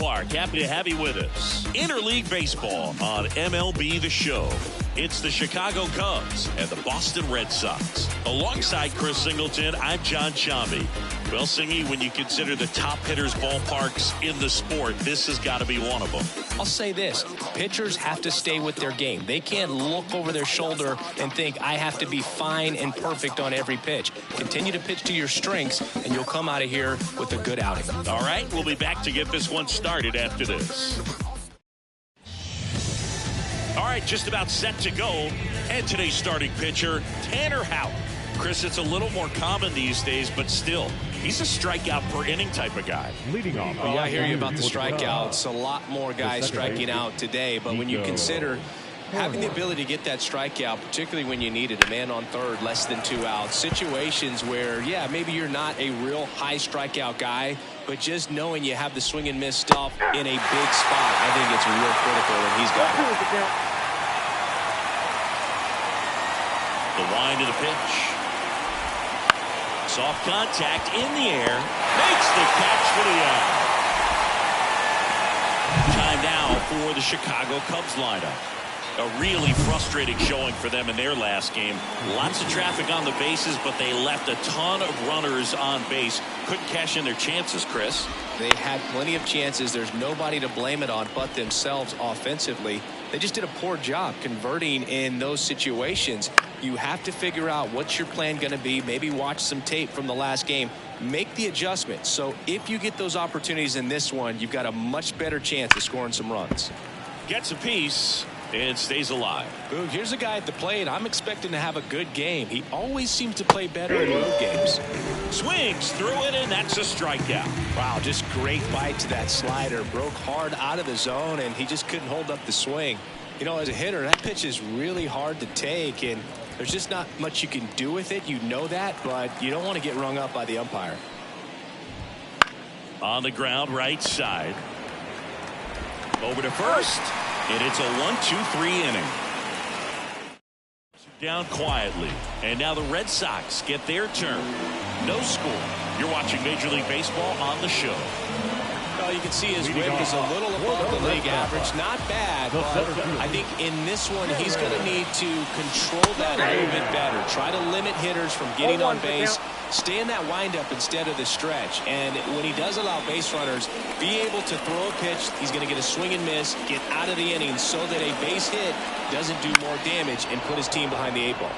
Park. Happy to have you with us. Interleague Baseball on MLB The Show. It's the Chicago Cubs and the Boston Red Sox. Alongside Chris Singleton, I'm John Chambi. Well, Singy, when you consider the top hitters' ballparks in the sport, this has got to be one of them. I'll say this. Pitchers have to stay with their game. They can't look over their shoulder and think, I have to be fine and perfect on every pitch. Continue to pitch to your strengths, and you'll come out of here with a good outing. All right, we'll be back to get this one started after this. All right, just about set to go. And today's starting pitcher, Tanner Houck. Chris, it's a little more common these days, but still, he's a strikeout per inning type of guy. Leading off. Well, I hear you about the strikeouts. A lot more guys striking out today, but when you consider having the ability to get that strikeout, particularly when you need it, a man on third, less than 2 outs, situations where, yeah, maybe you're not a real high strikeout guy, but just knowing you have the swing and miss stuff in a big spot, I think it's real critical, and he's got it. The wind of the pitch. Soft contact in the air. Makes the catch for the out. Time now for the Chicago Cubs lineup. A really frustrating showing for them in their last game. Lots of traffic on the bases, but they left a ton of runners on base. Couldn't cash in their chances, Chris. They had plenty of chances. There's nobody to blame it on but themselves offensively. They just did a poor job converting in those situations. You have to figure out what's your plan going to be. Maybe watch some tape from the last game. Make the adjustment. So if you get those opportunities in this one, you've got a much better chance of scoring some runs. Gets a piece and stays alive. Boog, here's a guy at the plate. I'm expecting to have a good game. He always seems to play better in road games. Swings through it, and that's a strikeout. Wow, just great bite to that slider. Broke hard out of the zone, and he just couldn't hold up the swing. You know, as a hitter, that pitch is really hard to take, and there's just not much you can do with it. You know that, but you don't want to get rung up by the umpire. On the ground, right side. Over to first. And it's a 1-2-3 inning. Down quietly. And now the Red Sox get their turn. No score. You're watching Major League Baseball on the show. Well, you can see his whip is a little above the league average. Not bad, but I think in this one he's going to need to control that a little bit better. Try to limit hitters from getting on base. Stay in that windup instead of the stretch. And when he does allow base runners, be able to throw a pitch. He's going to get a swing and miss, get out of the inning so that a base hit doesn't do more damage and put his team behind the 8 ball.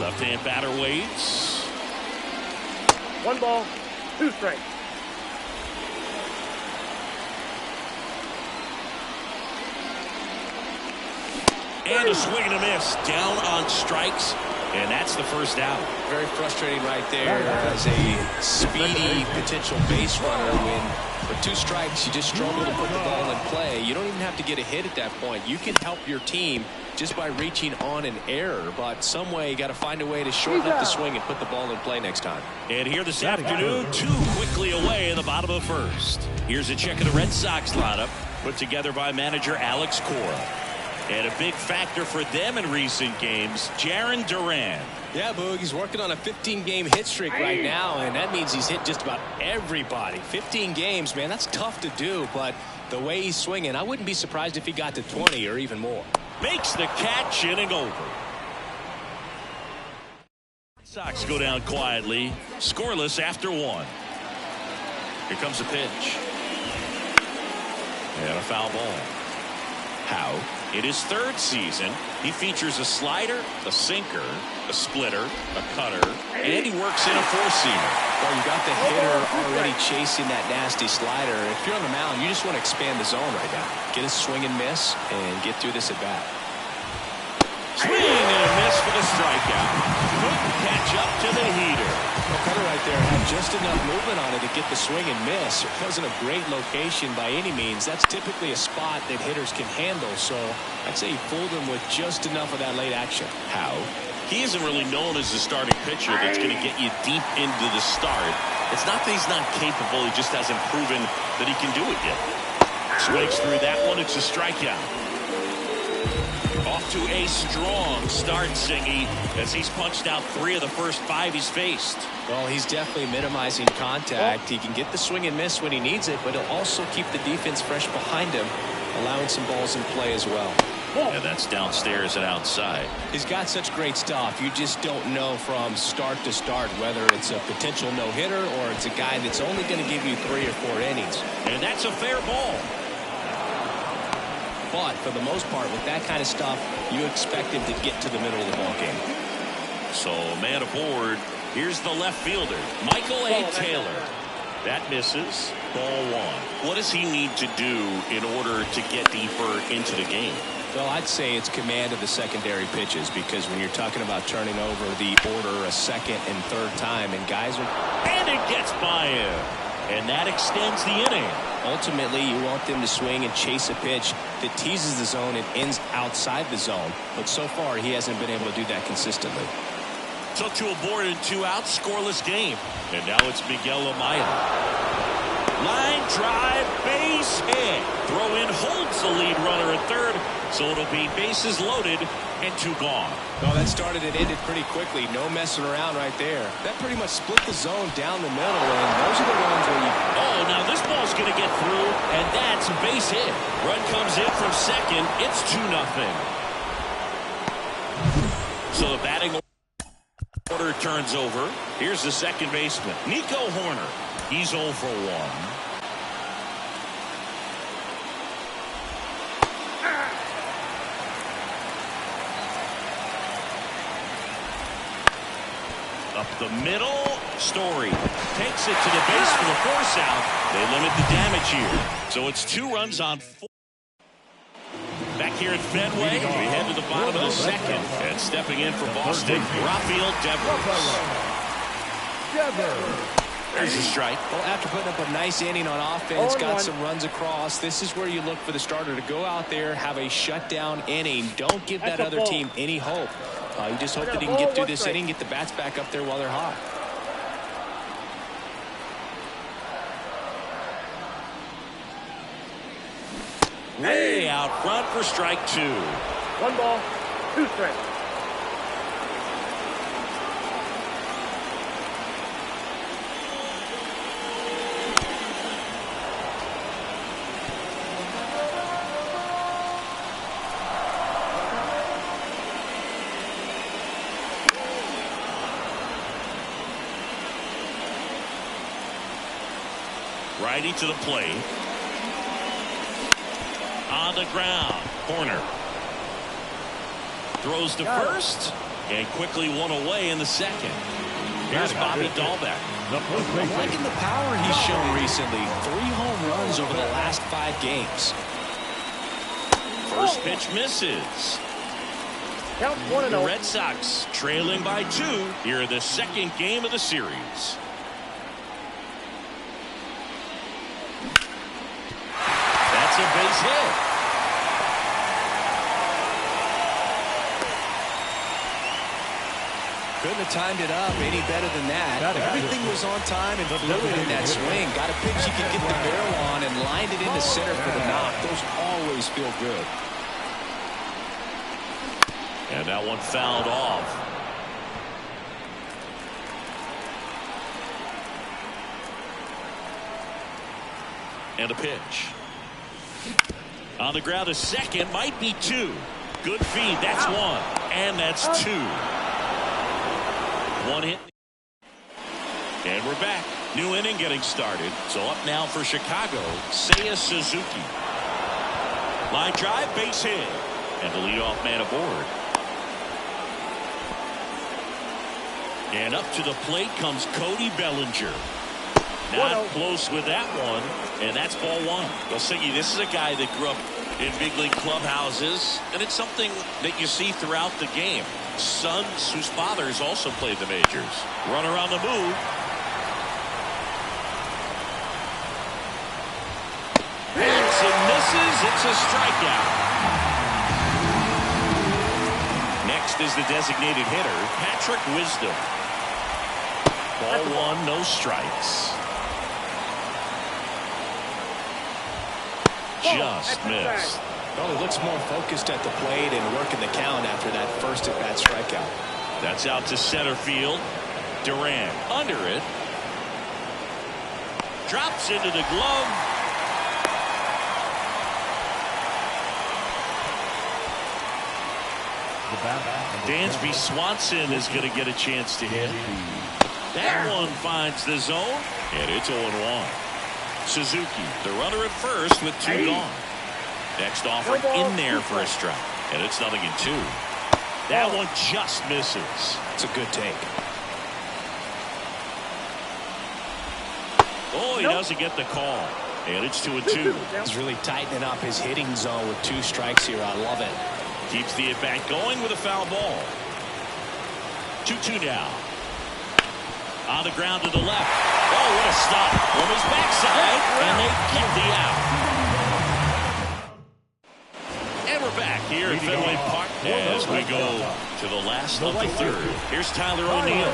Left-hand batter waits. 1 ball, 2 strikes. And a swing and a miss. Down on strikes. And that's the first out. Very frustrating right there as a speedy potential base runner. When with 2 strikes, you just struggle to put the ball in play. You don't even have to get a hit at that point. You can help your team just by reaching on an error. But some way, you got to find a way to shorten up the swing and put the ball in play next time. And here this afternoon, 2 quickly away in the bottom of the first. Here's a check of the Red Sox lineup put together by manager Alex Cora. And a big factor for them in recent games, Jarren Duran. Yeah, Boog, he's working on a 15-game hit streak right now, and that means he's hit just about everybody. 15 games, man, that's tough to do, but the way he's swinging, I wouldn't be surprised if he got to 20 or even more. Makes the catch, inning over. Sox go down quietly, scoreless after 1. Here comes a pitch. And a foul ball. Houck, in his 3rd season, he features a slider, a sinker, a splitter, a cutter, and he works in a 4-seamer. Well, you got the hitter already chasing that nasty slider. If you're on the mound, you just want to expand the zone right now. Get a swing and miss and get through this at bat. Swing and a miss for the strikeout. Couldn't catch up to the heater. The cutter right there had just enough movement on it to get the swing and miss. It wasn't a great location by any means. That's typically a spot that hitters can handle. So I'd say he fooled him with just enough of that late action. How? He isn't really known as a starting pitcher that's going to get you deep into the start. It's not that he's not capable. He just hasn't proven that he can do it yet. Swings through that one. It's a strikeout. Off to a strong start, Singy, as he's punched out 3 of the first 5 he's faced. Well, he's definitely minimizing contact. He can get the swing and miss when he needs it, but he'll also keep the defense fresh behind him, allowing some balls in play as well. And that's downstairs and outside. He's got such great stuff. You just don't know from start to start whether it's a potential no-hitter or it's a guy that's only going to give you 3 or 4 innings. And that's a fair ball. But for the most part, with that kind of stuff, you expect him to get to the middle of the ball game. So man aboard. Here's the left fielder, Michael A. Taylor. That misses. Ball 1. What does he need to do in order to get deeper into the game? Well, I'd say it's command of the secondary pitches, because when you're talking about turning over the order a second and third time, and guys are... And it gets by him. And that extends the inning. Ultimately, you want them to swing and chase a pitch that teases the zone and ends outside the zone. But so far, he hasn't been able to do that consistently. So 2 aboard and 2 out, scoreless game. And now it's Miguel Amaya. Line drive, base hit. Throw in holds the lead runner at third. So it'll be bases loaded and 2 gone. Well, that started and ended pretty quickly. No messing around right there. That pretty much split the zone down the middle, and those are the ones where you... Oh, now this ball's going to get through, and that's a base hit. Run comes in from second. It's 2-0. So the batting order turns over. Here's the second baseman, Nico Horner. He's 0 for 1. Up the middle, Story takes it to the base for the force out. They limit the damage here. So it's 2 runs on 4. Back here at Fenway, we head to the bottom of the second. And stepping in for Boston, Rafael Devers. There's a strike. Well, after putting up a nice inning on offense, got some runs across, this is where you look for the starter to go out there, have a shutdown inning. Don't give that other team any hope. You just hope that he can get through this inning, get the bats back up there while they're hot. Way out front for strike 2. 1 ball, 2 strikes. Righty to the plate. On the ground. Corner. Throws to first. And quickly 1 away in the second. Here's Bobby Dahlbeck. I'm liking the power he's shown recently. 3 home runs over the last 5 games. First pitch misses. Count 1-0. The Red Sox trailing by 2 here in the second game of the series. That's a base hit. Couldn't have timed it up any better than that. Everything was on time and fluid in that swing. Got a pitch you could get the barrel on and lined it into center for the knock. Those always feel good. And that one fouled off. And a pitch. On the ground, a second, might be 2. Good feed, that's 1. And that's 2. 1 hit. And we're back. New inning getting started. So up now for Chicago, Seiya Suzuki. Line drive, base hit. And the leadoff man aboard. And up to the plate comes Cody Bellinger. Not close with that one, and that's ball 1. Well, Siggy, this is a guy that grew up in big league clubhouses, and it's something that you see throughout the game. Sons whose fathers also played the majors. Runner on the move. Hits and misses. It's a strikeout. Next is the designated hitter, Patrick Wisdom. Ball 1, no strikes. Just missed. Well, he looks more focused at the plate and working the count after that first at-bat strikeout. That's out to center field. Duran under it. Drops into the glove. Dansby Swanson is going to get a chance to hit. That one finds the zone, and it's 0-1. Suzuki, the runner at first with 2 gone. Next offering in there for a strike, and it's 0-2. That one just misses. It's a good take. Oh, he doesn't get the call, and it's 2-2. He's really tightening up his hitting zone with 2 strikes here. I love it. Keeps the at-bat going with a foul ball. 2-2 now. On the ground to the left. Oh, what a stop from his backside, and they get the out. And we're back here at Fenway Park as we go to the last of the third. Here's Tyler O'Neill.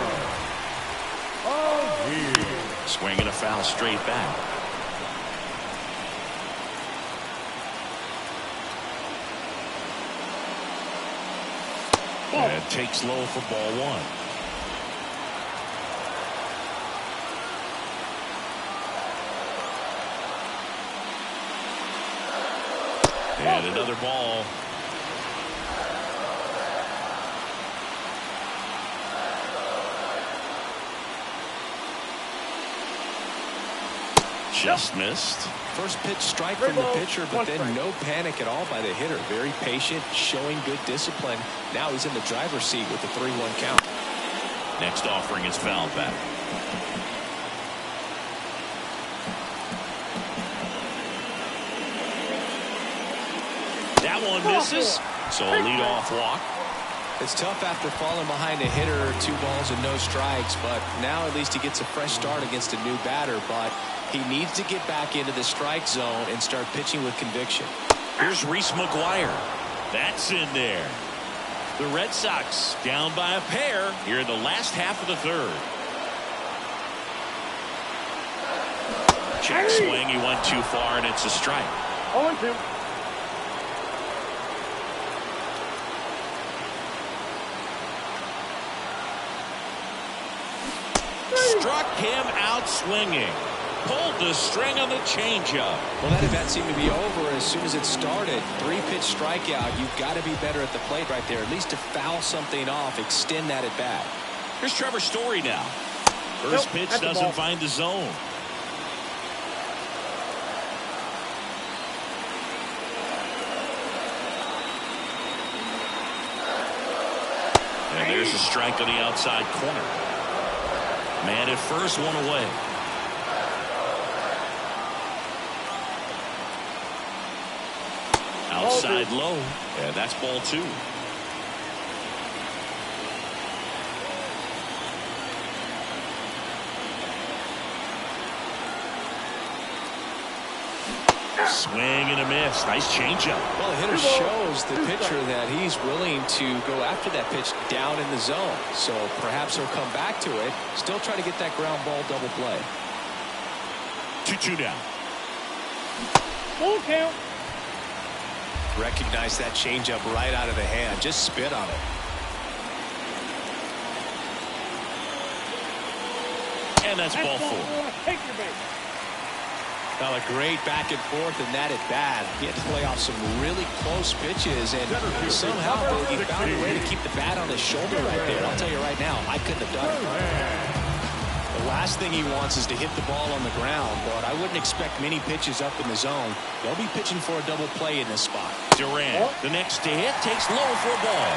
Swinging a foul straight back. And takes low for ball 1. And another ball. Just missed. First pitch strike from the pitcher, but then no panic at all by the hitter. Very patient, showing good discipline. Now he's in the driver's seat with the 3-1 count. Next offering is fouled back. That one misses, so a leadoff walk. It's tough after falling behind a hitter, 2 balls and no strikes, but now at least he gets a fresh start against a new batter, but he needs to get back into the strike zone and start pitching with conviction. Here's Reese McGuire. That's in there. The Red Sox down by a pair here in the last half of the third. Check swing. He went too far, and it's a strike. 0-2. Struck him out swinging. Pulled the string on the changeup. Well, that event seemed to be over as soon as it started. 3-pitch strikeout. You've got to be better at the plate right there, at least to foul something off, extend that at bat. Here's Trevor Story now. First pitch doesn't find the zone. And there's a strike on the outside corner. Man at first, 1 away. Outside low, and that's ball 2. Swing and a miss. Nice changeup. Well, the hitter shows the pitcher that he's willing to go after that pitch down in the zone. So perhaps he'll come back to it. Still try to get that ground ball double play. 2-2 now. Full count. Recognize that changeup right out of the hand. Just spit on it. And that's ball 4. Take your base. Well, a great back and forth in that at bat. He had to play off some really close pitches, and somehow he found a way to keep the bat on his shoulder right there. I'll tell you right now, I couldn't have done it. The last thing he wants is to hit the ball on the ground, but I wouldn't expect many pitches up in the zone. They'll be pitching for a double play in this spot. Durant, the next to hit, takes low for a ball.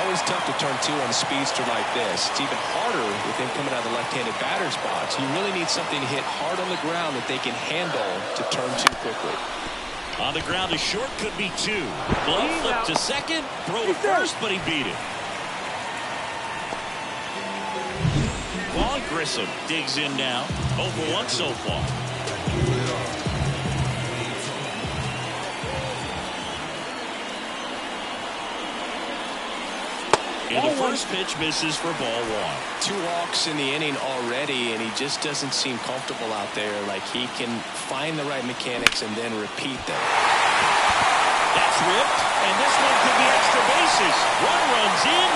Always tough to turn 2 on a speedster like this. It's even harder with him coming out of the left-handed batter's box. You really need something to hit hard on the ground that they can handle to turn 2 quickly. On the ground, a short could be 2. Glove flip to second, throw to first, but he beat it. Vaughn Grissom digs in now. 0 for 1 so far. And the first pitch misses for ball 1. 2 walks in the inning already, and he just doesn't seem comfortable out there. Like he can find the right mechanics and then repeat them. That's ripped, and this one could be extra bases. One runs in.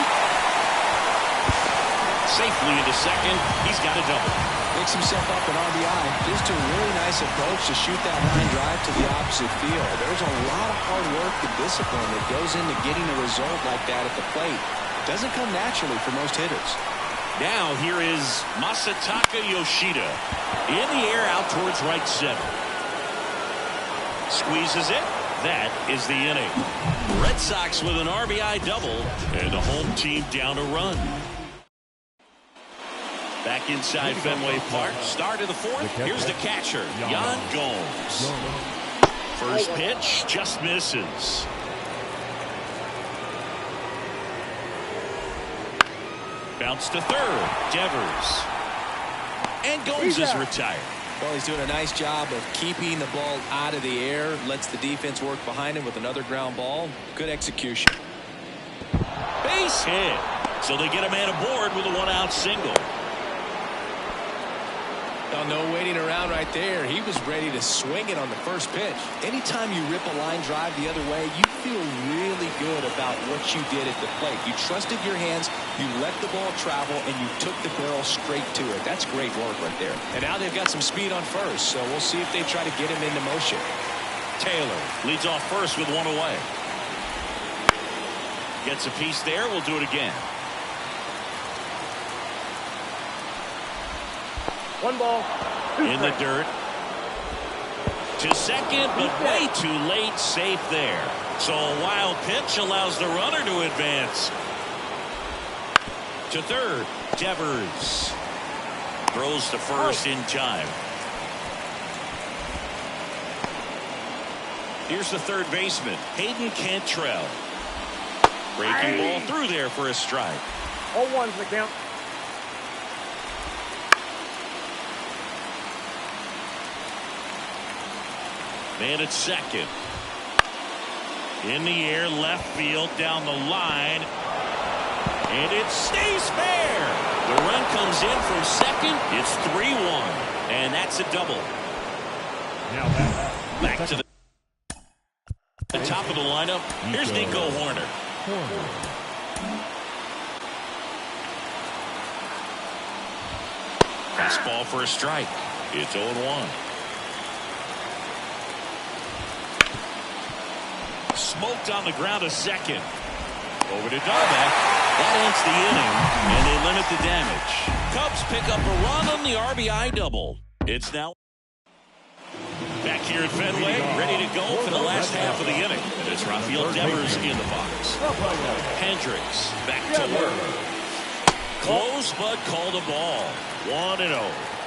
Safely into second. He's got a double. Picks himself up an RBI. Just a really nice approach to shoot that line drive to the opposite field. There's a lot of hard work and discipline that goes into getting a result like that at the plate. Doesn't come naturally for most hitters. Now here is Masataka Yoshida. In the air out towards right center. Squeezes it. That is the inning. Red Sox with an RBI double and the home team down a run. Back inside Fenway Park. Start of the fourth. Here's the catcher, Yan Gomes. First pitch just misses. Bounce to third. Devers. And Gomes is retired. Well, he's doing a nice job of keeping the ball out of the air. Lets the defense work behind him with another ground ball. Good execution. Base hit. So they get a man aboard with a one-out single. Oh, no waiting around right there. He was ready to swing it on the first pitch. Anytime you rip a line drive the other way, you feel really good about what you did at the plate. You trusted your hands, you let the ball travel, and you took the barrel straight to it. That's great work right there. And now they've got some speed on first, so we'll see if they try to get him into motion. Taylor leads off first with one away. Gets a piece there. We'll do it again. One ball. In the dirt. To second, but way too late. Safe there. So a wild pitch allows the runner to advance. To third. Devers. Throws to first in time. Here's the third baseman, Hayden Cantrell. Breaking ball through there for a strike. 0-1's the count. Man at second. In the air, left field, down the line. And it stays fair. The run comes in from second. It's 3-1. And that's a double. Now back to the top of the lineup. Here's Nico Horner. Fastball for a strike. It's 0-1. Smoked on the ground a second. Over to Darbeck. That ends the inning, and they limit the damage. Cubs pick up a run on the RBI double. It's now back here at Fenway, ready to go for the last half of the inning. And it's Rafael Devers in the box. Hendricks back to work. Close, but called a ball. 1-0.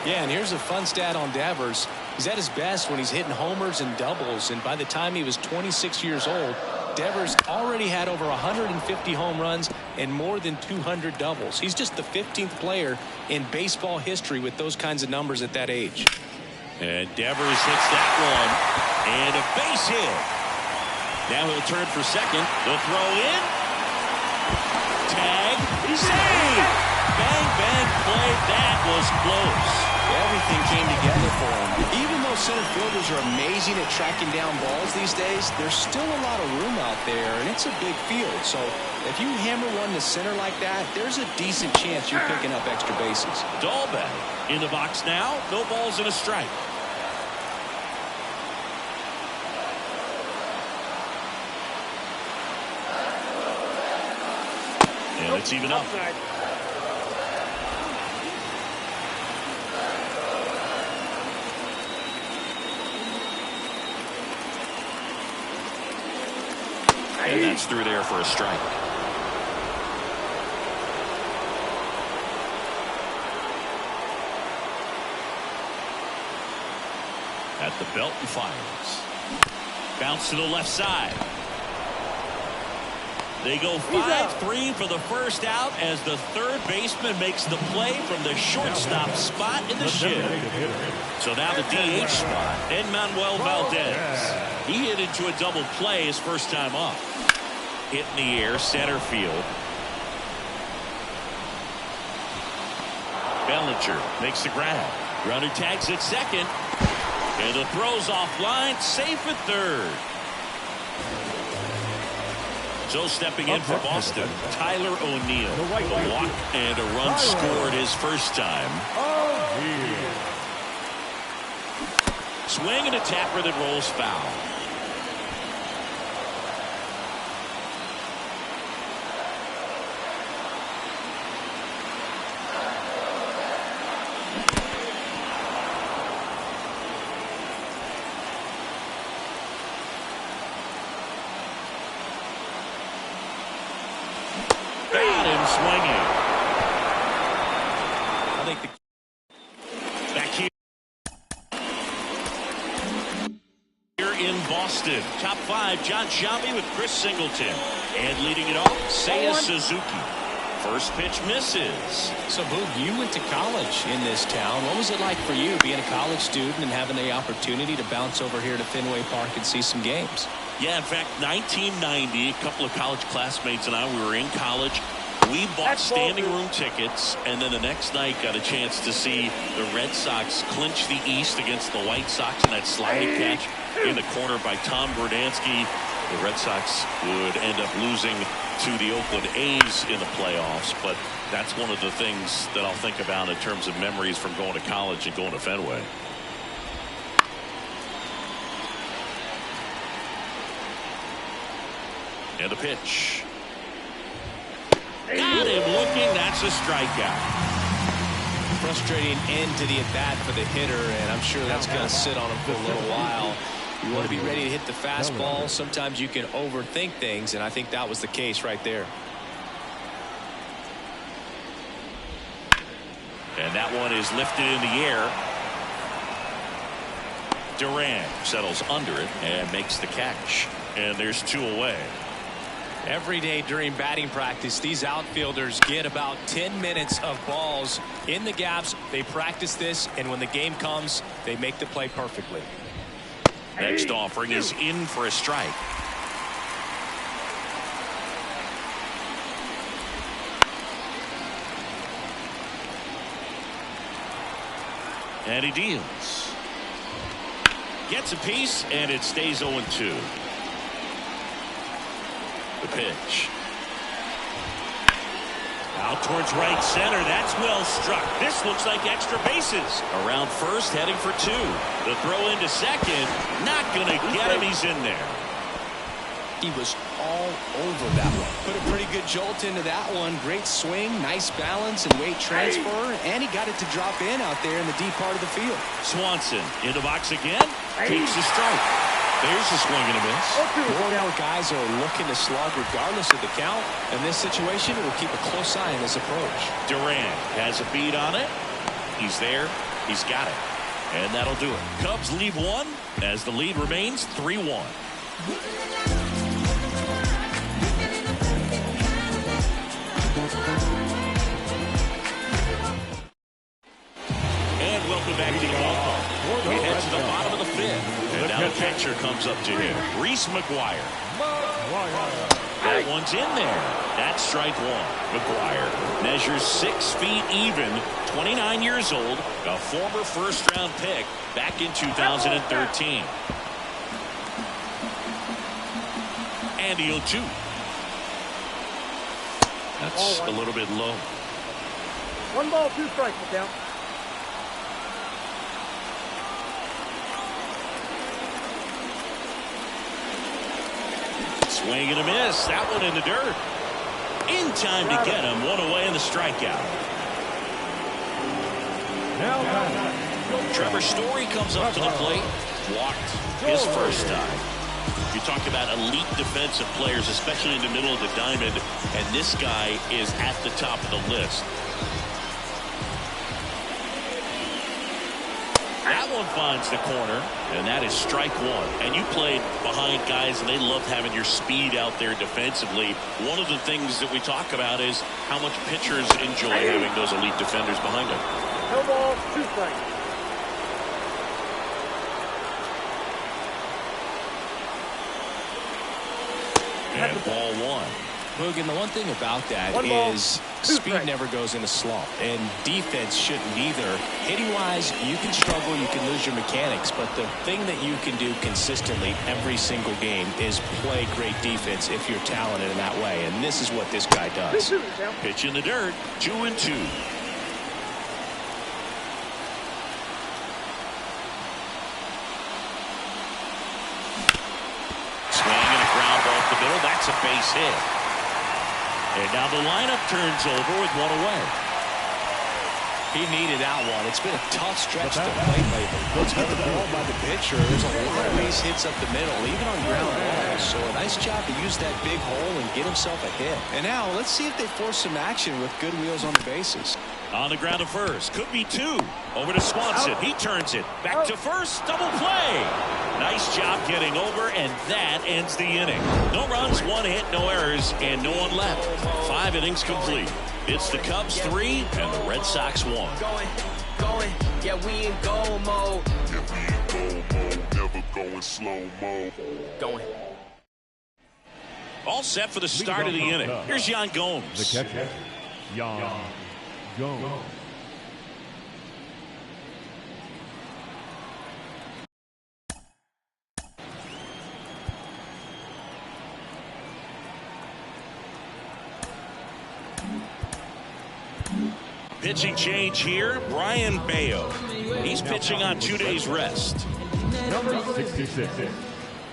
Yeah, and here's a fun stat on Devers. He's at his best when he's hitting homers and doubles, and by the time he was 26 years old, Devers already had over 150 home runs and more than 200 doubles. He's just the 15th player in baseball history with those kinds of numbers at that age. And Devers hits that one, and a base hit. Now he'll turn for second. The throw in. Tag. Save. Bang, bang play. That was close. Everything came together for him. Even though center fielders are amazing at tracking down balls these days, there's still a lot of room out there, and it's a big field. So if you hammer one to center like that, there's a decent chance you're picking up extra bases. Dalbec in the box now. No balls and a strike. And it's even up. And that's through there for a strike. At the belt and fires. Bounce to the left side. They go 5-3 for the first out as the third baseman makes the play from the shortstop spot in the shed. So now the DH spot, Edmanuel Valdez. He hit into a double play his first time up. Hit in the air, center field. Bellinger makes the grab. Runner tags at second. And the throw's offline, safe at third. So stepping in for Boston, Tyler O'Neill. A walk and a run scored his first time. Swing and a tapper that rolls foul. Got him swinging. I think back here in Boston. Top 5, Jon Sciambi with Chris Singleton. And leading it off, Seiya Suzuki. First pitch misses. So, Boog, you went to college in this town. What was it like for you being a college student and having the opportunity to bounce over here to Fenway Park and see some games? Yeah, in fact, 1990, a couple of college classmates and I, we were in college. We bought standing room tickets, and then the next night got a chance to see the Red Sox clinch the East against the White Sox in that sliding catch in the corner by Tom Verdansky. The Red Sox would end up losing to the Oakland A's in the playoffs, but that's one of the things that I'll think about in terms of memories from going to college and going to Fenway. And the pitch. Got him looking. That's a strikeout. Frustrating end to the at-bat for the hitter, and I'm sure that's going to sit on him for a little while. You want to be ready to hit the fastball. Sometimes you can overthink things, and I think that was the case right there. And that one is lifted in the air. Duran settles under it and makes the catch. And there's 2 away. Every day during batting practice, these outfielders get about 10 minutes of balls in the gaps. They practice this, and when the game comes, they make the play perfectly. Next offering is in for a strike. And he deals. Gets a piece, and it stays 0-2. The pitch. Out towards right center. That's well struck. This looks like extra bases. Around first, heading for 2. The throw into second. Not going to get him. He's in there. He was all over that one. Put a pretty good jolt into that one. Great swing, nice balance and weight transfer. And he got it to drop in out there in the deep part of the field. Swanson in the box again. Takes the strike. There's a swing and a miss. More and more guys are looking to slug regardless of the count. In this situation, it will keep a close eye on this approach. Duran has a beat on it. He's there. He's got it. And that'll do it. Cubs lead 1 as the lead remains 3-1. And welcome back to the ballpark. It heads to the bottom of the 5th. And now the catcher comes up to him. Reese McGuire. That one's in there. That's strike 1. McGuire measures 6 feet even. 29 years old. A former first-round pick back in 2013. And the 0-2. That's a little bit low. 1 ball, 2 strikes, the count. Swing and a miss. That one in the dirt. In time to get him. 1 away in the strikeout. Trevor Story comes up to the plate. Walked his first time. You talk about elite defensive players, especially in the middle of the diamond, and this guy is at the top of the list. That one finds the corner, and that is strike 1. And you played behind guys, and they love having your speed out there defensively. One of the things that we talk about is how much pitchers enjoy having those elite defenders behind them. 2 balls, 2 strikes. And ball 1. Logan, the one thing about that One ball, is two speed strikes. never goes in a slump, and defense shouldn't either. Hitting-wise, you can struggle, you can lose your mechanics, but the thing that you can do consistently every single game is play great defense if you're talented in that way, and this is what this guy does. 2-2, down. Pitch in the dirt, 2-2. Swing and a ground ball up the middle. That's a base hit. And now the lineup turns over with one away. He needed that one. It's been a tough stretch to play lately. Let's get the ball by the pitcher. There's a lot of base hits up the middle, even on ground balls. So a nice job to use that big hole and get himself a hit. And now let's see if they force some action with good wheels on the bases. On the ground to first. Could be two. Over to Swanson. He turns it. Back to first. Double play. Nice job getting over, and that ends the inning. No runs, one hit, no errors, and no one left. 5 innings complete. It's the Cubs 3 and the Red Sox 1. Going, yeah, we in goal mode. Never going slow mo. Going. All set for the start of the inning. Here's Yan Gomes. The catcher, Yan Gomes. Pitching change here, Brian Bayo. He's pitching on 2 days rest. Number 66,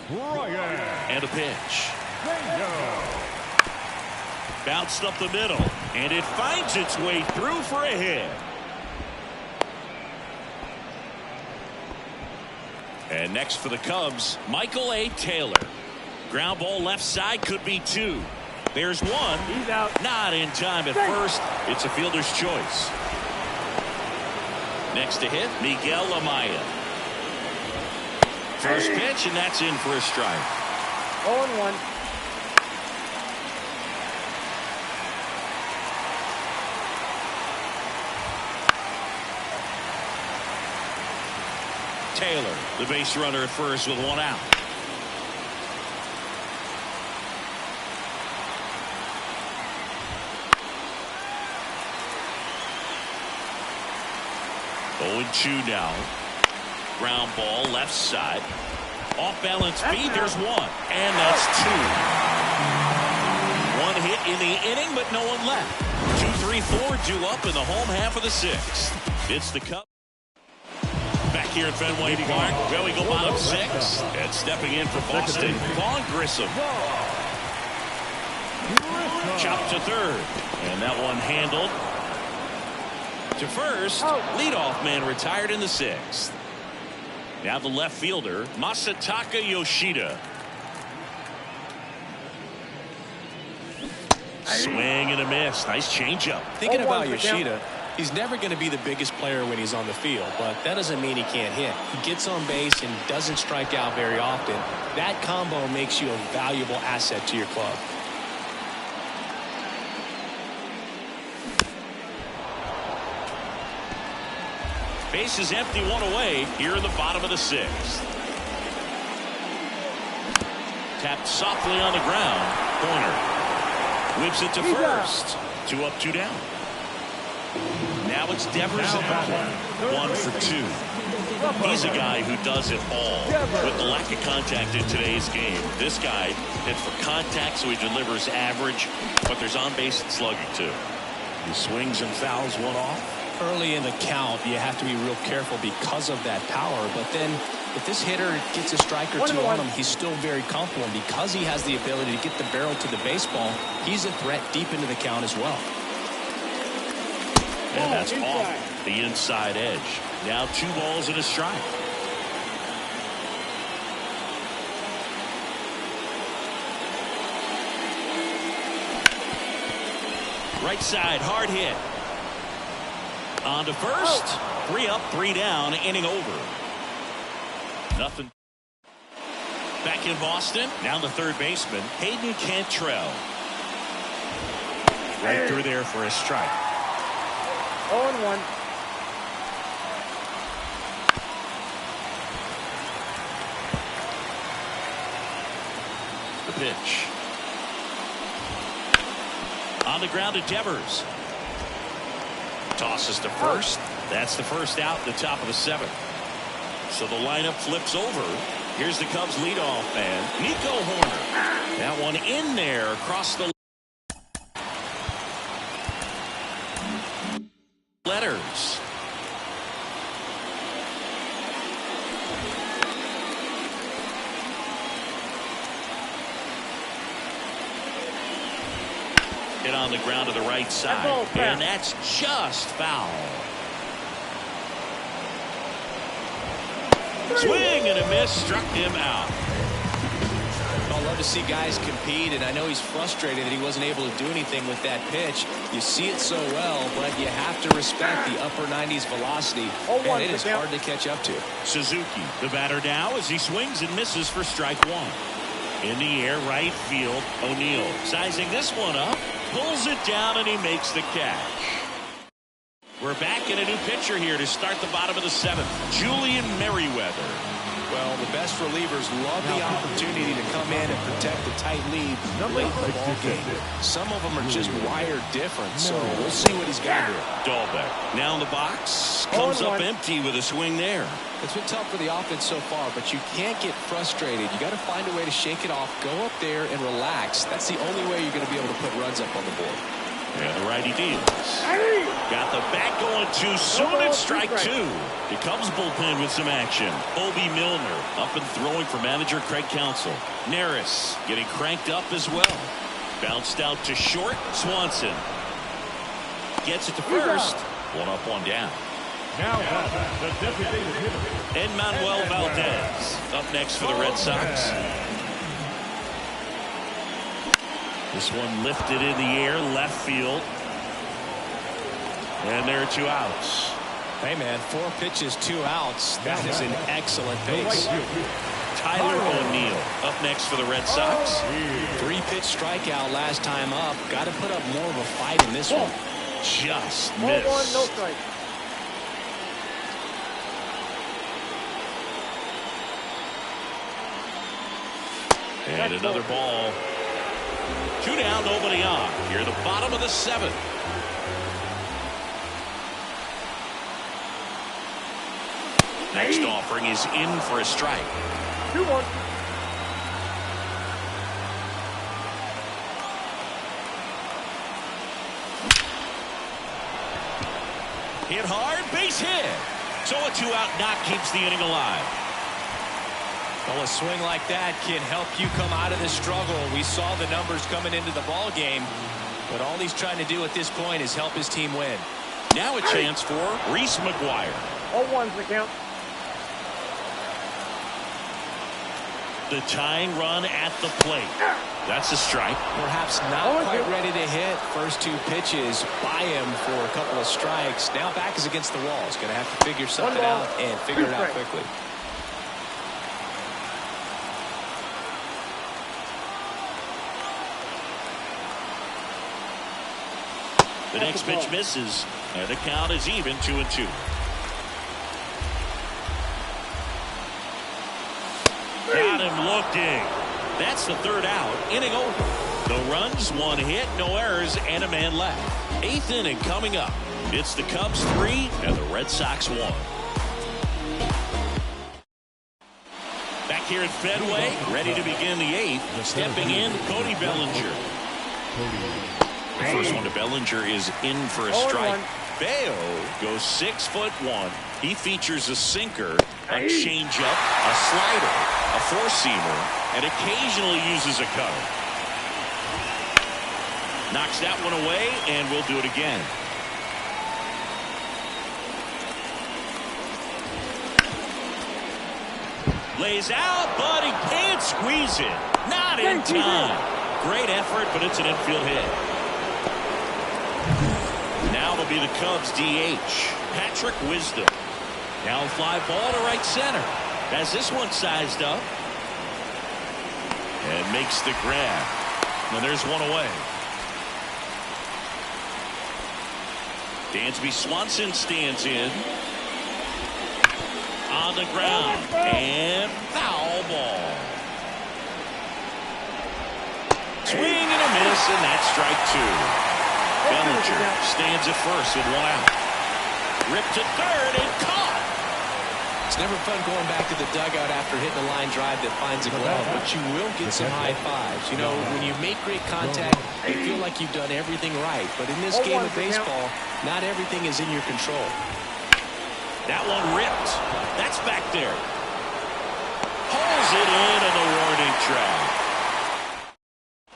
Brian And a pitch. Bayo. Bounced up the middle, and it finds its way through for a hit. And next for the Cubs, Michael A. Taylor. Ground ball left side, could be two. There's one. He's out. Not in time at first. It's a fielder's choice. Next to hit, Miguel Amaya. First pitch, and that's in for a strike. 0-1. Taylor, the base runner at first with one out. Oh, 2 now. Ground ball left side. Off balance feed. There's one. And that's 2. One hit in the inning, but no one left. 2-3-4 due up in the home half of the 6th. It's the Cubs. Back here at Fenway Park. Well, we go bottom 6. And stepping in for Boston, Vaughn Grissom. Chopped to third. And that one handled. To first, leadoff man retired in the 6th. Now the left fielder, Masataka Yoshida. Swing and a miss. Nice changeup. Thinking 0-1 about for Yoshida, he's never going to be the biggest player when he's on the field, but that doesn't mean he can't hit. He gets on base and doesn't strike out very often. That combo makes you a valuable asset to your club. Base is empty, one away here in the bottom of the 6th. Tapped softly on the ground. Corner. Whips it to first. 2 up, 2 down. Now it's Devers and Allen. 1 for 2. He's a guy who does it all. With the lack of contact in today's game, this guy hits for contact, so he delivers average, but there's on-base and slugging too. He swings and fouls one off. Early in the count, you have to be real careful because of that power. But then if this hitter gets a strike or 2 on him, he's still very comfortable. And because he has the ability to get the barrel to the baseball, he's a threat deep into the count as well. And that's off the inside edge. Now 2 balls and a strike. Right side, hard hit. On to first. 3 up, 3 down, inning over. Nothing. Back in Boston, now the third baseman, Hayden Cantrell. Right through there for a strike. 0-1. The pitch. On the ground to Devers. Tosses to first. That's the first out at the top of the 7th. So the lineup flips over. Here's the Cubs leadoff man, Nico Hoerner. That one in there across the letters. Hit on the ground to the right side. And that's just foul. Swing and a miss, struck him out. I love to see guys compete, and I know he's frustrated that he wasn't able to do anything with that pitch. You see it so well, but you have to respect the upper 90s velocity, and it is hard to catch up to. Suzuki, the batter now, as he swings and misses for strike 1. In the air, right field, O'Neill sizing this one up, pulls it down, and he makes the catch. We're back in a new pitcher here to start the bottom of the 7th. Julian Merryweather. Well, the best relievers love the opportunity to come in and protect the tight lead late in the ball game. Some of them are just wired different, so we'll see what he's got here. Dahlbeck now in the box, comes up empty with a swing there. It's been tough for the offense so far, but you can't get frustrated. You got to find a way to shake it off, go up there and relax. That's the only way you're going to be able to put runs up on the board. And the righty deals. Got the bat going too soon at strike 2. The Cubs bullpen with some action. Obi Milner up and throwing for manager Craig Counsell. Neris getting cranked up as well. Bounced out to short. Swanson gets it to first. 1 up, 1 down. Now the designated hitter. Enmanuel Valdez up next for the Red Sox. This one lifted in the air, left field. And there are 2 outs. Hey, man, 4 pitches, 2 outs. That is an excellent pace. Tyler O'Neill up next for the Red Sox. 3-pitch strikeout last time up. Got to put up more of a fight in this one. Just Ball 1, missed. no strike. And another ball. 2 down, nobody on. Here, the bottom of the 7th. Next offering is in for a strike. 2-1. Hit hard, base hit. So a 2-out knock keeps the inning alive. Well, a swing like that can help you come out of this struggle. We saw the numbers coming into the ball game, but all he's trying to do at this point is help his team win. Now a chance for Reese McGuire. 0-1's the count. The tying run at the plate. That's a strike. Perhaps not quite ready to hit. First 2 pitches by him for a couple of strikes. Now back is against the wall. He's going to have to figure something out and figure it out quickly. The next pitch misses, and the count is even 2-2. Got him looking. That's the 3rd out. Inning over. No runs, 1 hit, no errors, and a man left. 8th inning coming up. It's the Cubs 3 and the Red Sox 1. Back here at Fenway, ready to begin the 8th. Stepping in, Cody Bellinger. The first one to Bellinger is in for a strike. Bayo goes 6'1". He features a sinker, a changeup, a slider, a four-seamer, and occasionally uses a cutter. Knocks that one away, and we'll do it again. Lays out, but he can't squeeze it. Not in time. Great effort, but it's an infield hit. Now it'll be the Cubs DH, Patrick Wisdom. Now a fly ball to right center. Has this one sized up. And makes the grab. And there's one away. Dansby Swanson stands in. On the ground. And foul ball. Swing and a miss, and that's strike 2. Bellinger stands at first with one out. Ripped to third and caught. It's never fun going back to the dugout after hitting a line drive that finds a glove, but you will get some high fives. You know, when you make great contact, you feel like you've done everything right. But in this game of baseball, not everything is in your control. That one ripped. That's back there. Pulls it in and the warning track.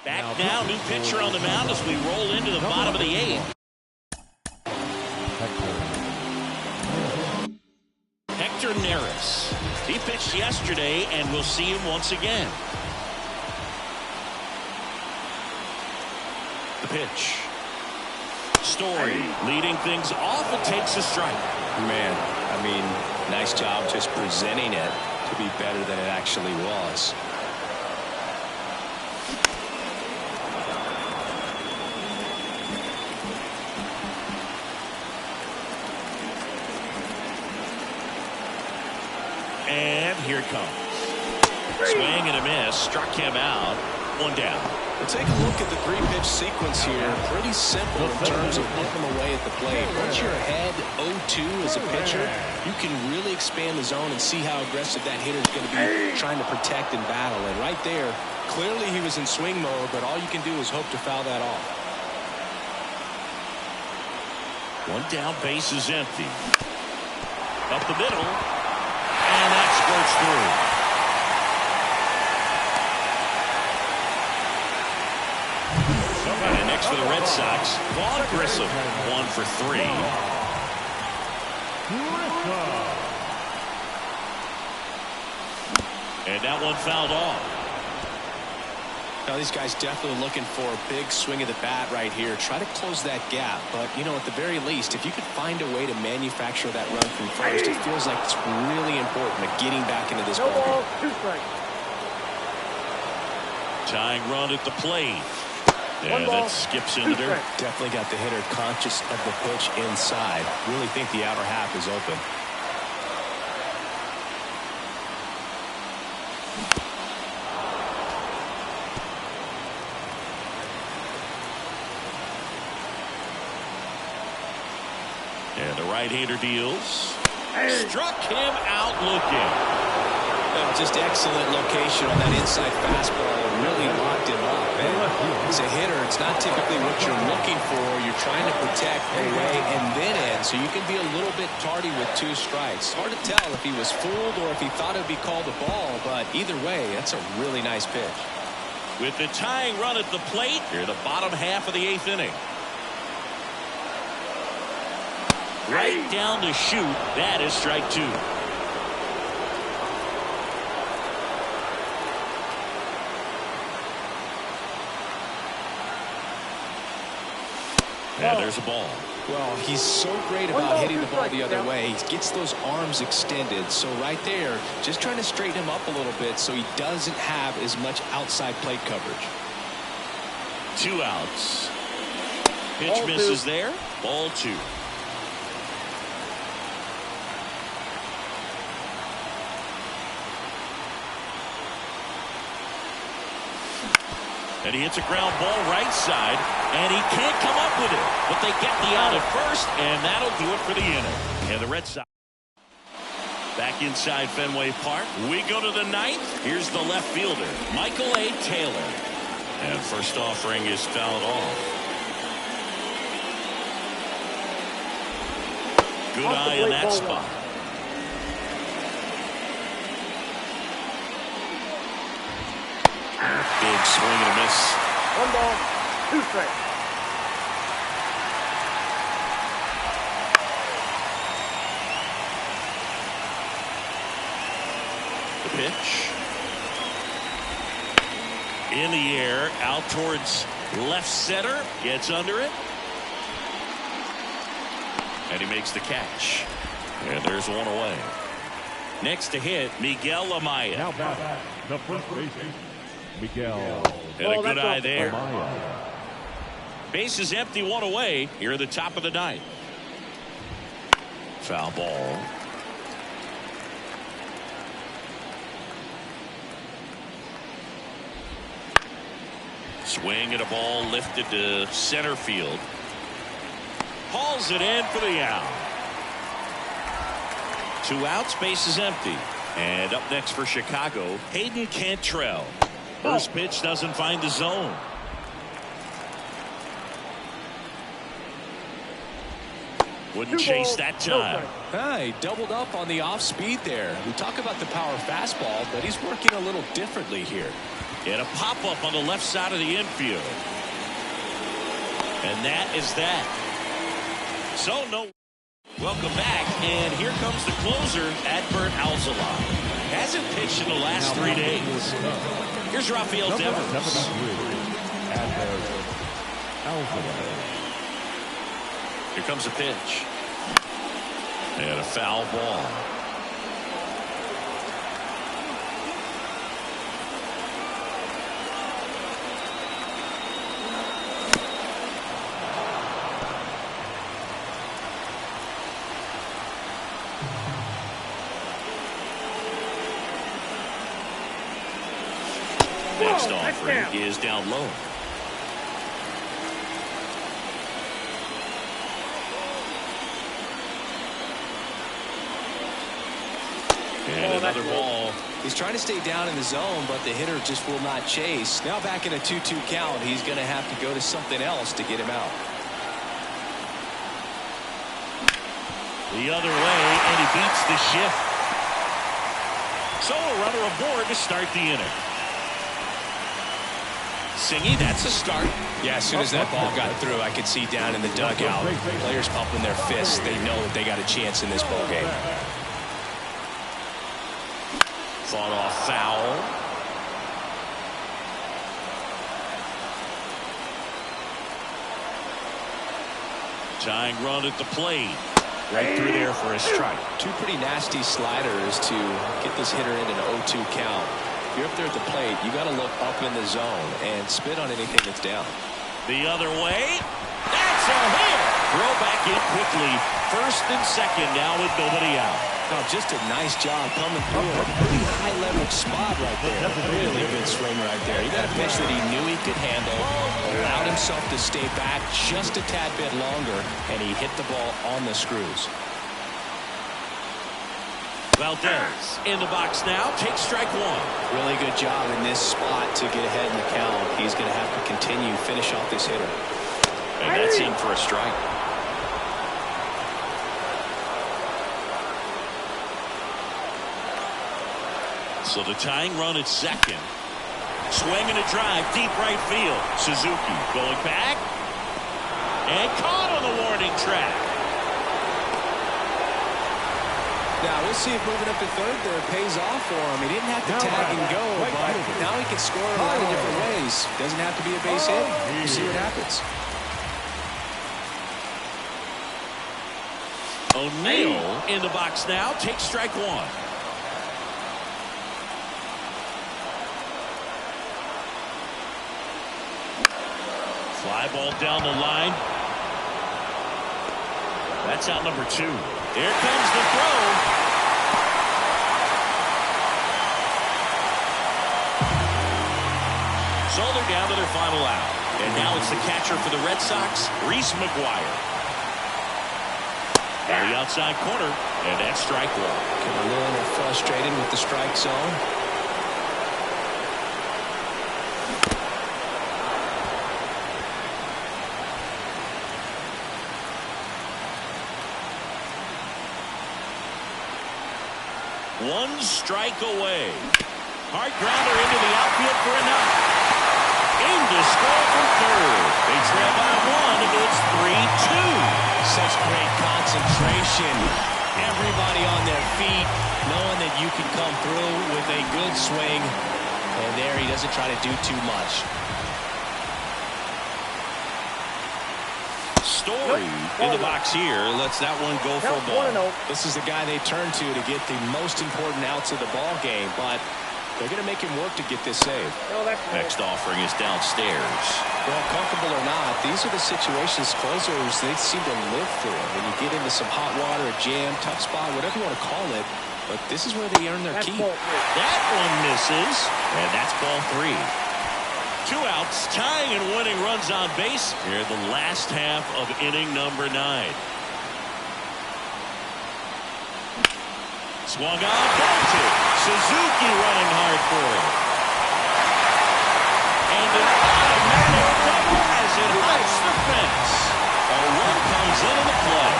Back now, new pitcher on the mound as we roll into the bottom of the eighth. Hector Neris. He pitched yesterday, and we'll see him once again. The pitch. Story leading things off and takes a strike. Man, I mean, nice job just presenting it to be better than it actually was. And here it comes. Swing and a miss. Struck him out. One down. Well, take a look at the three-pitch sequence here. Pretty simple in terms of putting them away at the plate. Once you're ahead 0-2 as a pitcher, you can really expand the zone and see how aggressive that hitter is going to be trying to protect and battle. And right there, clearly he was in swing mode, but all you can do is hope to foul that off. One down, base is empty. Up the middle. And that squirts through. And next for the Red Sox, Vaughn Grissom, 1 for 3. And that one fouled off. Now these guys definitely looking for a big swing of the bat right here. Try to close that gap. But, you know, at the very least, if you could find a way to manufacture that run from first, it feels like it's really important at getting back into this ball. Tying run at the plate. And that skips into dirt. Definitely got the hitter conscious of the pitch inside. Really think the outer half is open. And the right-hander deals. Struck him out looking. Just excellent location on that inside fastball. Really locked him up. And as a hitter, it's not typically what you're looking for. You're trying to protect away and then in, so you can be a little bit tardy with 2 strikes. Hard to tell if he was fooled or if he thought it would be called a ball, but either way, that's a really nice pitch. With the tying run at the plate, here the bottom half of the 8th inning. Right down the chute. That is strike 2. And there's a ball. Well, he's so great about hitting the ball the other way. He gets those arms extended. So right there, just trying to straighten him up a little bit so he doesn't have as much outside plate coverage. 2 outs. Pitch misses there. Ball 2. And he hits a ground ball right side, and he can't come up with it. But they get the out at first, and that'll do it for the inning. And the Red Sox back inside Fenway Park. We go to the 9th. Here's the left fielder, Michael A. Taylor. And first offering is fouled off. Good eye in that spot. Big swing and a miss. 1 ball, 2 strikes. The pitch. In the air, out towards left center. Gets under it. And he makes the catch. And there's one away. Next to hit, Miguel Amaya. Now back, the first baseman, Miguel. And a good eye there. Base is empty, 1 away. Here at the top of the 9th. Foul ball. Swing at a ball lifted to center field. hauls it in for the out. 2 outs, base is empty. And up next for Chicago, Hayden Cantrell. First pitch doesn't find the zone. Wouldn't chase that time. He doubled up on the off speed there. We talk about the power fastball, but he's working a little differently here. And a pop-up on the left side of the infield. And that is that. So, no. Welcome back, and here comes the closer, Adbert Alzolay. Hasn't pitched in the last 3 days. Here's Rafael Devers. Here comes a pitch. And a foul ball. Next offering is down low. And another ball. He's trying to stay down in the zone, but the hitter just will not chase. Now back in a 2-2 count, he's going to have to go to something else to get him out. The other way, and he beats the shift. So a runner aboard to start the inning. Singy, that's a start. Yeah, as soon as that ball got through, I could see down in the dugout, players pumping their fists. They know that they got a chance in this ball game. Fought off foul. Tying run at the plate. Right through there for a strike. 2 pretty nasty sliders to get this hitter in an 0-2 count. If you're up there at the plate, you got to look up in the zone and spit on anything that's down. The other way. That's a hit. Throw back in quickly. First and second now with nobody out. Oh, just a nice job coming through a pretty high leverage spot right there. Really good swing right there. He got a pitch that he knew he could handle, allowed himself to stay back just a tad bit longer, and he hit the ball on the screws. Valdez in the box now. Takes strike 1. Really good job in this spot to get ahead in the count. He's going to have to continue finish off this hitter. And that's in for a strike. So the tying run at second. Swinging a drive deep right field. Suzuki going back. And caught on the warning track. Now we'll see if moving up to third there pays off for him. He didn't have to tag and go, but now he can score in a lot of different ways. Doesn't have to be a base hit. We'll see what happens. O'Neill in the box now. Takes strike 1. Fly ball down the line. That's out number 2. Here comes the throw. So they're down to their final out. And now it's the catcher for the Red Sox, Reese McGuire. On the outside corner, and that's strike 1. Getting a little frustrated with the strike zone. One strike away. Hard grounder into the outfield for a knock. In to score from third. They trail by 1, and it's 3-2. Such great concentration. Everybody on their feet, knowing that you can come through with a good swing. And there he doesn't try to do too much. Story in the box here. Lets that one go for a ball. This is the guy they turn to get the most important outs of the ball game, but they're going to make him work to get this save. Next offering is downstairs. Well, comfortable or not, these are the situations closers, they seem to live through. When you get into some hot water, a jam, tough spot, whatever you want to call it, but this is where they earn their keep. That one misses, and that's ball 3. 2 outs, tying and winning runs on base here in the last half of inning number 9. Swung on, belted. Suzuki running hard for it. And an automatic double as it hops the fence. A run comes into the play.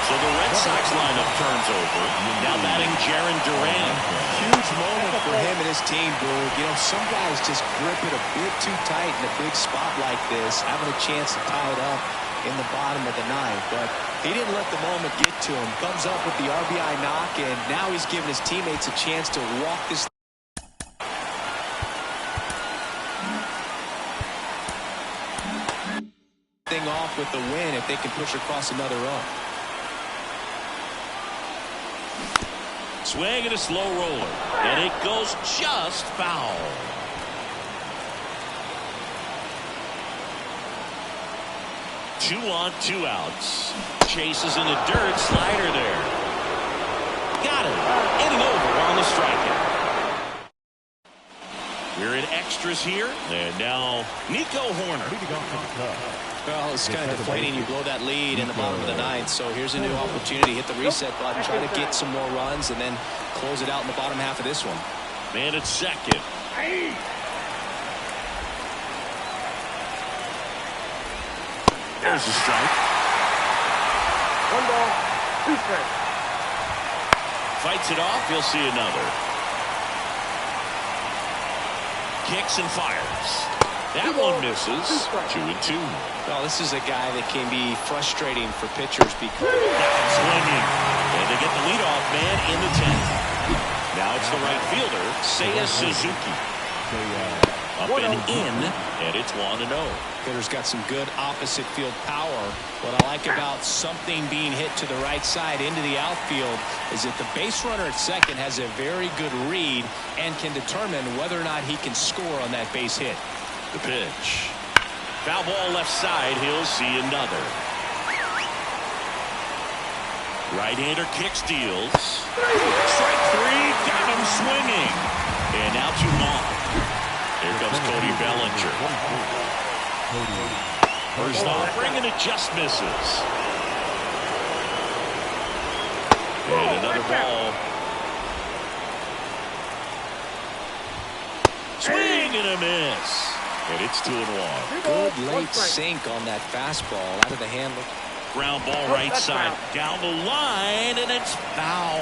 So the Red Sox lineup turns over. Now batting Jarren Duran. Huge moment for him and his team, Boog. You know, some guys just grip it a bit too tight in a big spot like this, having a chance to tie it up in the bottom of the 9th. But he didn't let the moment get to him. Comes up with the RBI knock, and now he's giving his teammates a chance to walk this thing off with the win if they can push across another run. Swing and a slow roller. And it goes just foul. Two on, 2 outs. Chases in the dirt. Slider there. Got it. Inning over on the strikeout. We're in extras here. And now Nico Hoerner. Well, it's kind of deflating. You blow that lead in the bottom of the 9th. So here's a new opportunity. Hit the reset button. Try to get some more runs and then close it out in the bottom half of this one. Man at second. There's a strike. 1 ball, 2 strikes. Fights it off. He'll see another. Kicks and fires. That one misses. 2 and 2. Well, this is a guy that can be frustrating for pitchers because swinging. And they get the leadoff man in the 10th. Now it's the right fielder, Seiya Suzuki. Up and in, and it's 1-0. Hitter's got some good opposite field power. What I like about something being hit to the right side into the outfield is that the base runner at second has a very good read and can determine whether or not he can score on that base hit. The pitch. Foul ball left side. He'll see another. Right-hander kicks, deals. Strike 3. Got him swinging. And now to Monk. Here comes Cody Bellinger. First offering, and it just misses. And another ball. Swing and a miss. And it's 2-1. Good late sink on that fastball out of the handle. Ground ball right side. Down the line, and it's foul.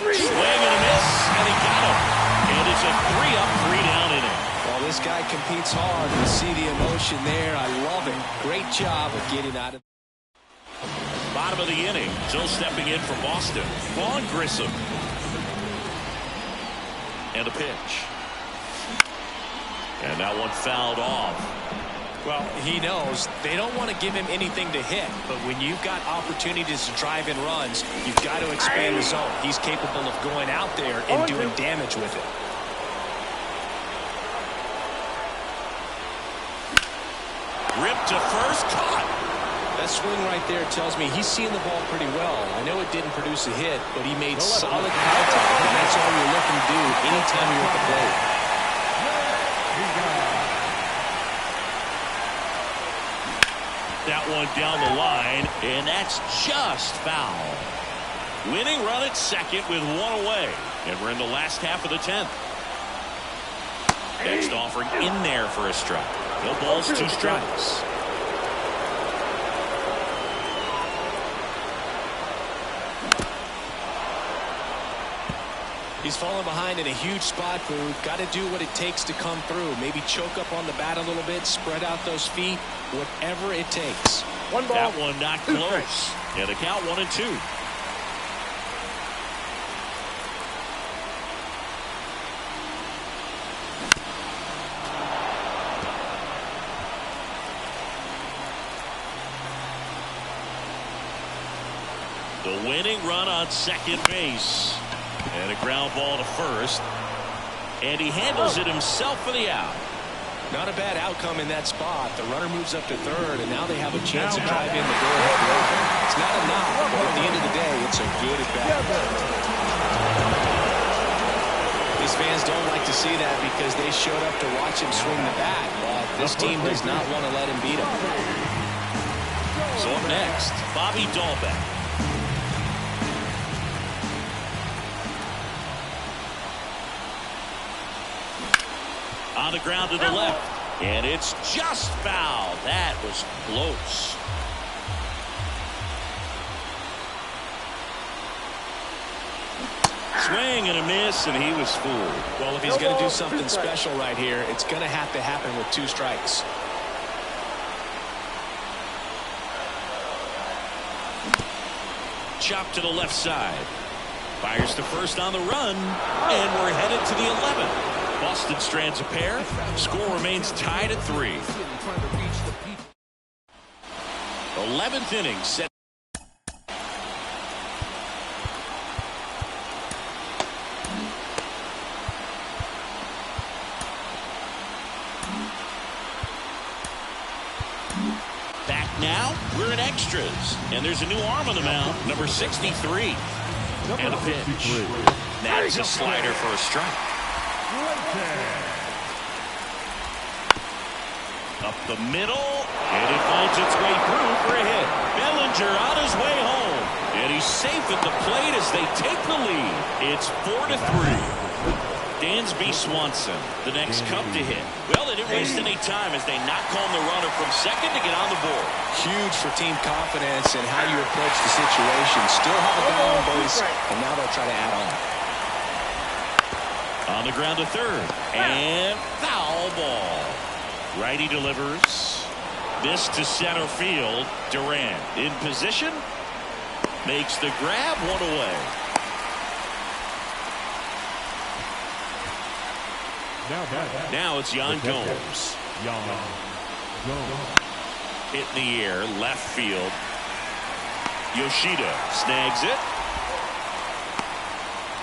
Swing and a miss, and he got him. And it's a 3-up, 3-down inning. Well, this guy competes hard. You see the emotion there. I love it. Great job of getting out of bottom of the inning. Still stepping in for Boston. Vaughn Grissom. And a pitch. And that one fouled off. Well, he knows they don't want to give him anything to hit, but when you've got opportunities to drive in runs, you've got to expand the zone. He's capable of going out there and doing damage with it. Ripped to first, caught. That swing right there tells me he's seeing the ball pretty well. I know it didn't produce a hit, but he made solid contact, and that's all you're looking to do anytime you're at the plate. That one down the line, and that's just foul. Winning run at second with 1 away, and we're in the last half of the 10th. Next offering in there for a strike. No balls, 2 strikes. He's falling behind in a huge spot, Boog. Got to do what it takes to come through. Maybe choke up on the bat a little bit, spread out those feet, whatever it takes. 1 ball. That one not close. And the count 1-2. The winning run on second base. And a ground ball to first. And he handles it himself for the out. Not a bad outcome in that spot. The runner moves up to third, and now they have a chance to drive in the go-ahead run. It's not enough, but at the end of the day, it's a good at-bat. This Giants fans don't like to see that because they showed up to watch him swing the bat. But this team does not want to let him beat him. So up next, Bobby Dalbec. On the ground to the left. And it's just foul. That was close. Swing and a miss, and he was fooled. Well, if he's going to do something special right here, it's going to have to happen with 2 strikes. Chop to the left side. Fires to first on the run, and we're headed to the 11th. Boston strands a pair. Score remains tied at 3. 11th inning set. Back now, we're in extras, and there's a new arm on the mound, number 63. And a pitch. That's a slider for a strike. Up the middle, and it finds its way through for a hit. Bellinger on his way home, and he's safe at the plate as they take the lead. It's 4-3. Dansby Swanson, the next Cub to hit. Well, they didn't waste any time as they knock home the runner from second to get on the board. Huge for team confidence and how you approach the situation. Still have a guy on base, and now they'll try to add on. On the ground to third, and foul ball. Righty delivers. This to center field. Durant in position. Makes the grab, 1 away. Now it's Yan Gomes. Hit in the air, left field. Yoshida snags it.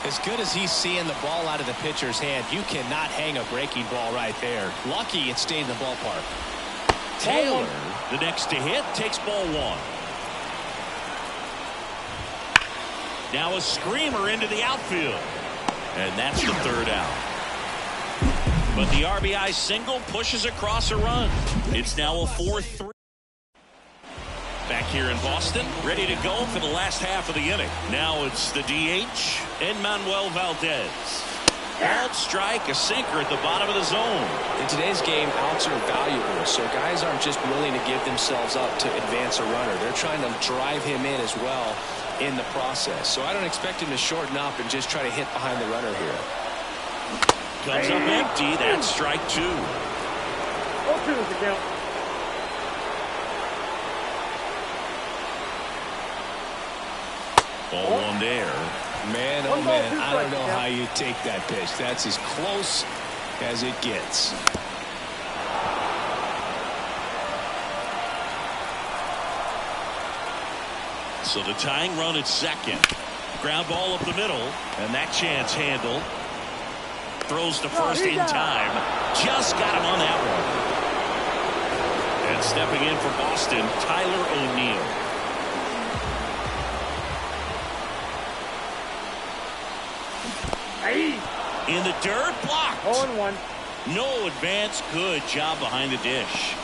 As good as he's seeing the ball out of the pitcher's hand, you cannot hang a breaking ball right there. Lucky it stayed in the ballpark. Taylor, the next to hit, takes ball 1. Now a screamer into the outfield. And that's the 3rd out. But the RBI single pushes across a run. It's now a 4-3. Back here in Boston, ready to go for the last half of the inning. Now it's the DH, Enmanuel Valdez. Ball strike, a sinker at the bottom of the zone. In today's game, outs are valuable, so guys aren't just willing to give themselves up to advance a runner. They're trying to drive him in as well in the process. So I don't expect him to shorten up and just try to hit behind the runner here. Comes up empty. That's strike 2. 0-2 is the count. Ball 1 there. Man, oh man, I don't know how you take that pitch. That's as close as it gets. So the tying run at second. Ground ball up the middle, and that chance handled. Throws to first in time. Just got him on that one. And stepping in for Boston, Tyler O'Neill. In the dirt, blocked. 0-1. No advance. Good job behind the dish.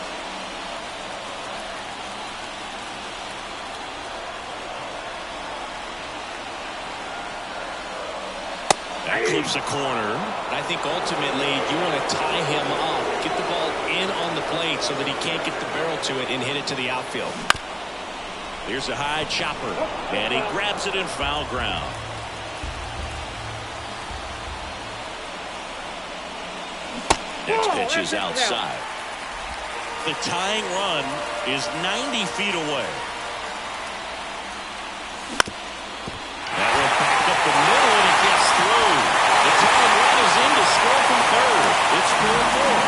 That clips a corner. I think ultimately you want to tie him up, get the ball in on the plate so that he can't get the barrel to it and hit it to the outfield. Here's a high chopper, and he grabs it in foul ground. Next pitch is outside. The tying run is 90 feet away. That will back up the middle, and it gets through. The tying run is in to score from third. It's 4-4.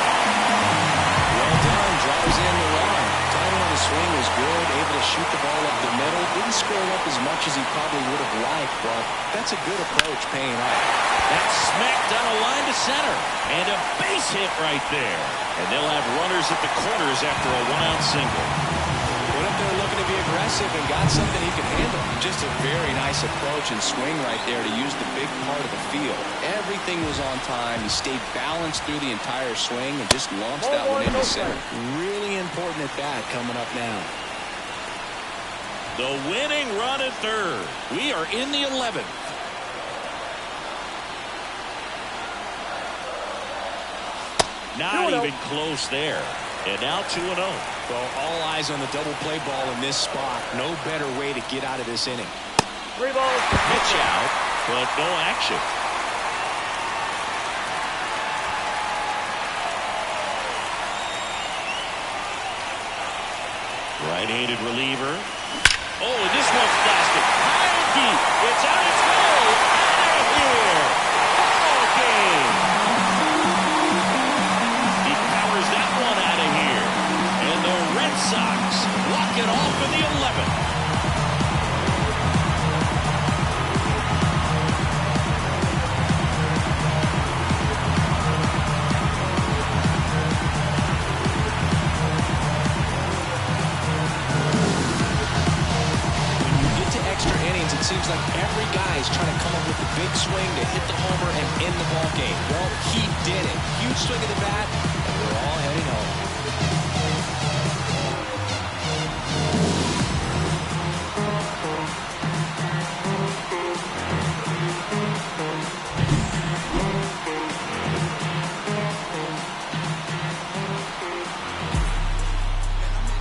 Well done. Drives in the run. Timing on the swing was good. Able to shoot the ball up the middle. Didn't square up as much as he probably would have liked, but that's a good approach paying off. That's smacked down a line to center. And a base hit right there. And they'll have runners at the corners after a 1-out single. Went up there looking to be aggressive. aggressive and got something he could handle. Just a very nice approach and swing right there to use the big part of the field. Everything was on time. He stayed balanced through the entire swing and just launched that one into center. Really important at bat coming up now. The winning run at third. We are in the 11th. Not even close there. And now 2-0. Well, all eyes on the double play ball in this spot. No better way to get out of this inning. 3 balls. Pitch out, but no action. Right-handed reliever. Oh, and this one's blasted. High and deep. It's on its way. Out of here. Ball game. He powers that one out of here. And the Red Sox walk it off in the 11th. It seems like every guy is trying to come up with the big swing to hit the homer and end the ball game. Well, he did it. Huge swing of the bat, and we're all heading home.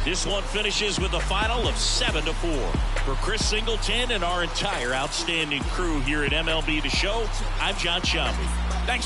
This one finishes with a final of 7-4. For Chris Singleton and our entire outstanding crew here at MLB The Show, I'm John Sciambi. Thanks for